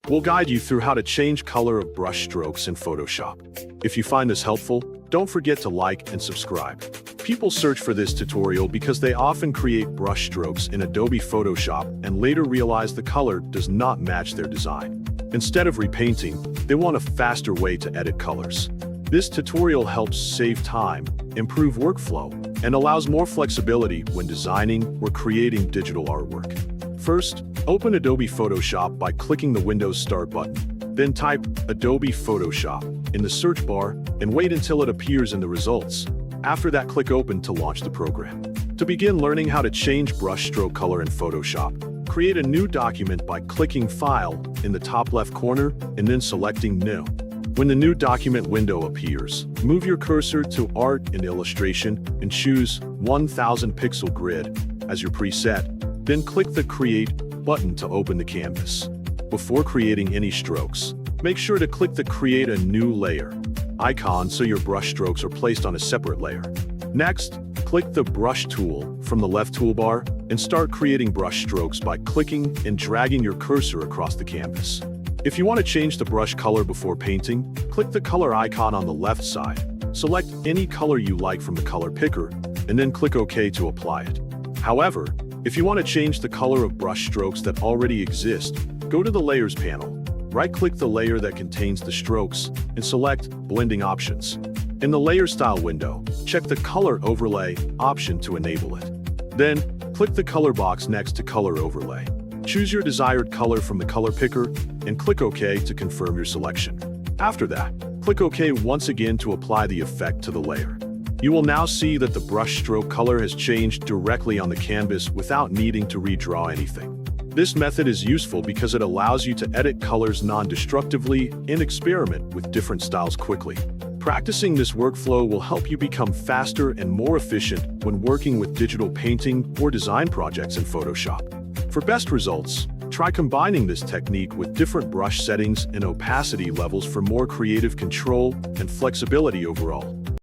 We'll guide you through how to change color of brush strokes in Photoshop. If you find this helpful, don't forget to like and subscribe. People search for this tutorial because they often create brush strokes in Adobe Photoshop and later realize the color does not match their design. Instead of repainting, they want a faster way to edit colors. This tutorial helps save time, improve workflow, and allows more flexibility when designing or creating digital artwork. First, open Adobe Photoshop by clicking the Windows Start button. Then type Adobe Photoshop in the search bar and wait until it appears in the results. After that, click Open to launch the program. To begin learning how to change brush stroke color in Photoshop, create a new document by clicking File in the top left corner and then selecting New. When the new document window appears, move your cursor to Art and Illustration and choose 1000 pixel grid as your preset. Then click the Create button to open the canvas. Before creating any strokes, make sure to click the Create a New Layer icon so your brush strokes are placed on a separate layer. Next, click the Brush tool from the left toolbar and start creating brush strokes by clicking and dragging your cursor across the canvas. If you want to change the brush color before painting, click the color icon on the left side. Select any color you like from the color picker, and then click OK to apply it. However, if you want to change the color of brush strokes that already exist, go to the Layers panel. Right-click the layer that contains the strokes and select Blending Options. In the Layer Style window, check the Color Overlay option to enable it. Then, click the color box next to Color Overlay. Choose your desired color from the color picker and click OK to confirm your selection. After that, click OK once again to apply the effect to the layer. You will now see that the brush stroke color has changed directly on the canvas without needing to redraw anything. This method is useful because it allows you to edit colors non-destructively and experiment with different styles quickly. Practicing this workflow will help you become faster and more efficient when working with digital painting or design projects in Photoshop. For best results, try combining this technique with different brush settings and opacity levels for more creative control and flexibility overall.